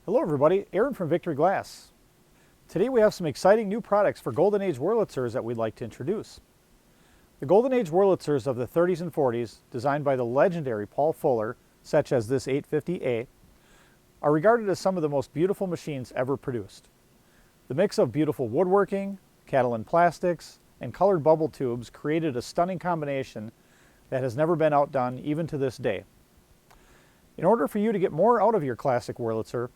Hello everybody, Aaron from Victory Glass. Today we have some exciting new products for Golden Age Wurlitzers that we'd like to introduce. The Golden Age Wurlitzers of the 30s and 40s, designed by the legendary Paul Fuller, such as this 850A, are regarded as some of the most beautiful machines ever produced. The mix of beautiful woodworking, Catalan plastics, and colored bubble tubes created a stunning combination that has never been outdone even to this day. In order for you to get more out of your classic Wurlitzer,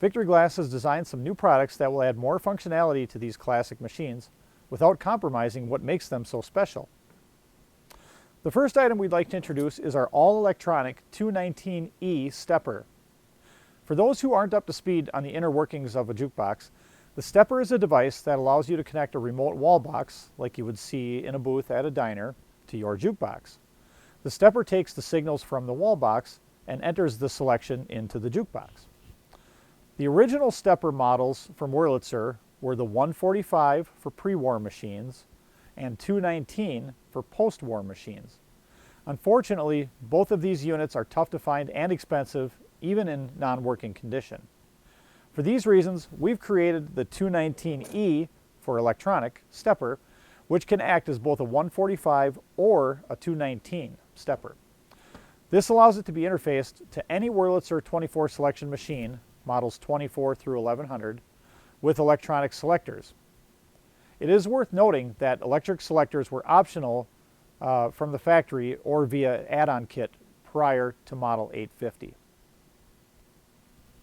Victory Glass has designed some new products that will add more functionality to these classic machines without compromising what makes them so special. The first item we'd like to introduce is our all-electronic 219E stepper. For those who aren't up to speed on the inner workings of a jukebox, the stepper is a device that allows you to connect a remote wall box, like you would see in a booth at a diner, to your jukebox. The stepper takes the signals from the wall box and enters the selection into the jukebox. The original stepper models from Wurlitzer were the 145 for pre-war machines and 219 for post-war machines. Unfortunately, both of these units are tough to find and expensive, even in non-working condition. For these reasons, we've created the 219E for electronic stepper, which can act as both a 145 or a 219 stepper. This allows it to be interfaced to any Wurlitzer 24 selection machine, models 24 through 1100, with electronic selectors. It is worth noting that electric selectors were optional from the factory or via add-on kit prior to model 850.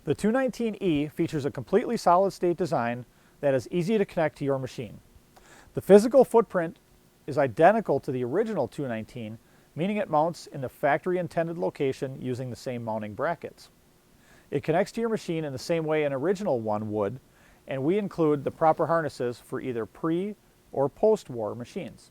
The 219E features a completely solid-state design that is easy to connect to your machine. The physical footprint is identical to the original 219, meaning it mounts in the factory-intended location using the same mounting brackets. It connects to your machine in the same way an original one would, and we include the proper harnesses for either pre- or post-war machines.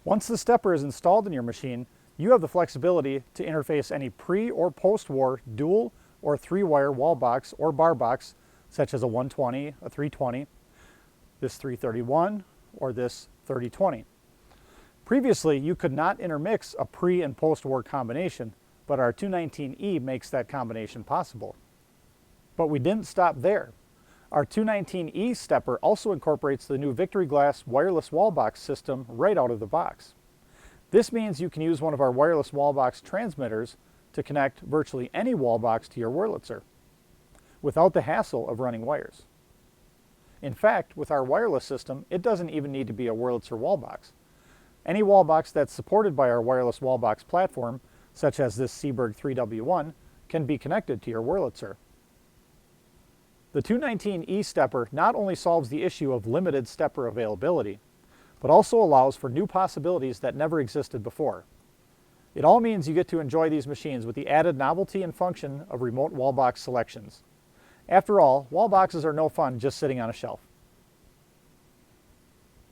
Once the stepper is installed in your machine, you have the flexibility to interface any pre- or post-war dual or 3-wire wall box or bar box, such as a 120, a 320, this 331, or this 3020. Previously, you could not intermix a pre- and post-war combination, but our 219E makes that combination possible. But we didn't stop there. Our 219E stepper also incorporates the new Victory Glass wireless wall box system right out of the box. This means you can use one of our wireless wall box transmitters to connect virtually any wall box to your Wurlitzer without the hassle of running wires. In fact, with our wireless system, it doesn't even need to be a Wurlitzer wall box. Any wall box that's supported by our wireless wall box platform, such as this Seeburg 3W1, can be connected to your Wurlitzer. The 219E stepper not only solves the issue of limited stepper availability, but also allows for new possibilities that never existed before. It all means you get to enjoy these machines with the added novelty and function of remote wall box selections. After all, wall boxes are no fun just sitting on a shelf.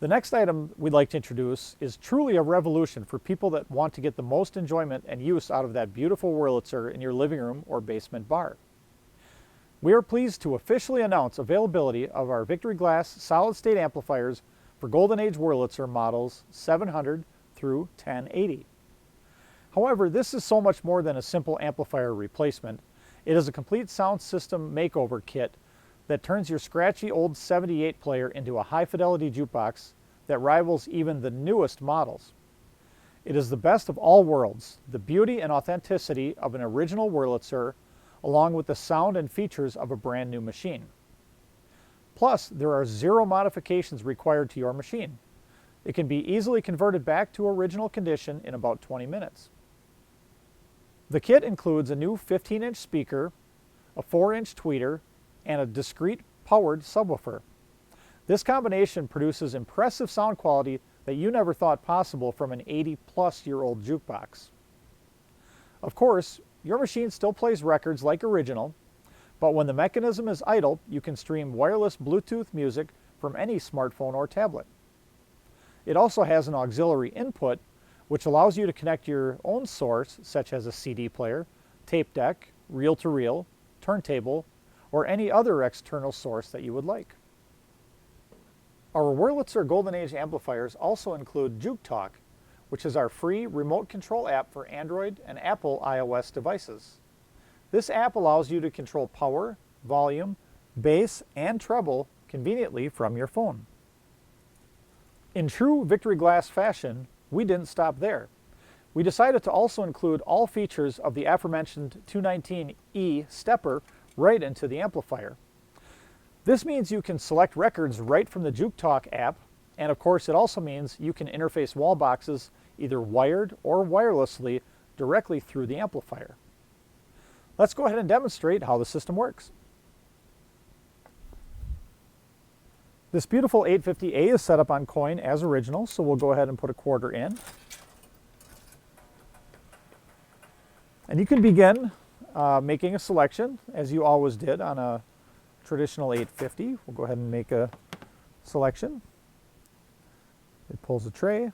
The next item we'd like to introduce is truly a revolution for people that want to get the most enjoyment and use out of that beautiful Wurlitzer in your living room or basement bar. We are pleased to officially announce availability of our Victory Glass solid-state amplifiers for Golden Age Wurlitzer models 700 through 1080. However, this is so much more than a simple amplifier replacement. It is a complete sound system makeover kit that turns your scratchy old 78 player into a high-fidelity jukebox that rivals even the newest models. It is the best of all worlds, the beauty and authenticity of an original Wurlitzer, along with the sound and features of a brand new machine. Plus, there are 0 modifications required to your machine. It can be easily converted back to original condition in about 20 minutes. The kit includes a new 15-inch speaker, a 4-inch tweeter, and a discrete powered subwoofer. This combination produces impressive sound quality that you never thought possible from an 80-plus-year-old jukebox. Of course, your machine still plays records like original, but when the mechanism is idle, you can stream wireless Bluetooth music from any smartphone or tablet. It also has an auxiliary input, which allows you to connect your own source, such as a CD player, tape deck, reel-to-reel, turntable, or any other external source that you would like. Our Wurlitzer Golden Age amplifiers also include Juke Talk, which is our free remote control app for Android and Apple iOS devices. This app allows you to control power, volume, bass, and treble conveniently from your phone. In true Victory Glass fashion, we didn't stop there. We decided to also include all features of the aforementioned 219E stepper right into the amplifier. This means you can select records right from the JukeTalk app, and of course it also means you can interface wall boxes either wired or wirelessly directly through the amplifier. Let's go ahead and demonstrate how the system works. This beautiful 850A is set up on coin as original, so we'll go ahead and put a quarter in. And you can begin making a selection as you always did on a traditional 850. We'll go ahead and make a selection. It pulls the tray,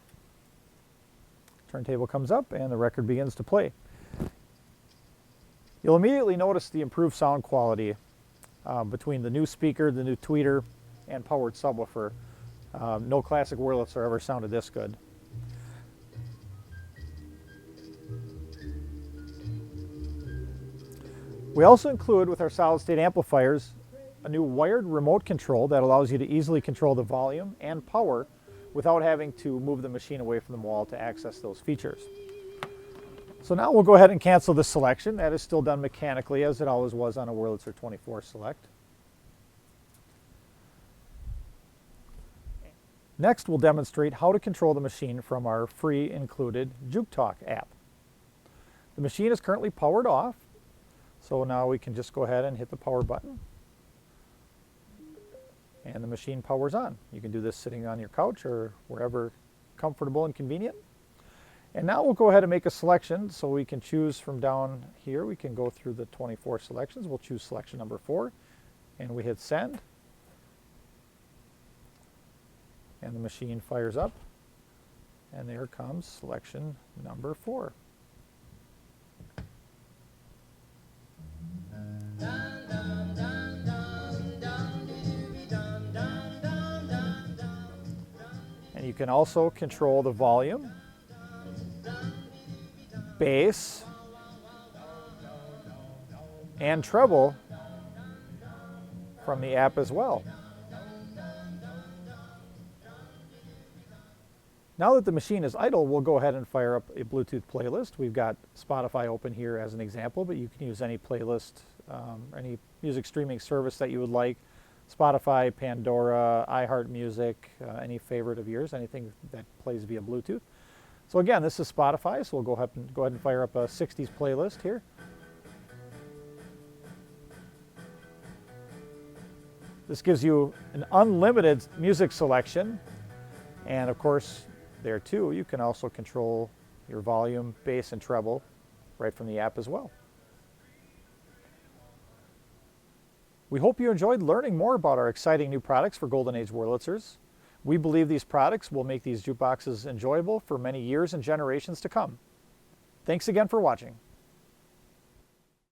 turntable comes up, and the record begins to play. You'll immediately notice the improved sound quality between the new speaker, the new tweeter, and powered subwoofer. No classic Wurlitzer ever sounded this good. We also include with our solid state amplifiers a new wired remote control that allows you to easily control the volume and power without having to move the machine away from the wall to access those features. So now we'll go ahead and cancel this selection. That is still done mechanically as it always was on a Wurlitzer 24 Select. Next, we'll demonstrate how to control the machine from our free included JukeTalk app. The machine is currently powered off, so now we can just go ahead and hit the power button and the machine powers on. You can do this sitting on your couch or wherever comfortable and convenient. And now we'll go ahead and make a selection, so we can choose from down here. We can go through the 24 selections. We'll choose selection number 4 and we hit send. And the machine fires up, and there comes selection number 4. And you can also control the volume, bass, and treble from the app as well. Now that the machine is idle, we'll go ahead and fire up a Bluetooth playlist. We've got Spotify open here as an example, but you can use any playlist, any music streaming service that you would like. Spotify, Pandora, iHeartMusic, any favorite of yours, anything that plays via Bluetooth. So again, this is Spotify, so we'll go ahead and fire up a 60s playlist here. This gives you an unlimited music selection, and of course, there too, you can also control your volume, bass, and treble right from the app as well. We hope you enjoyed learning more about our exciting new products for Golden Age Wurlitzers. We believe these products will make these jukeboxes enjoyable for many years and generations to come. Thanks again for watching.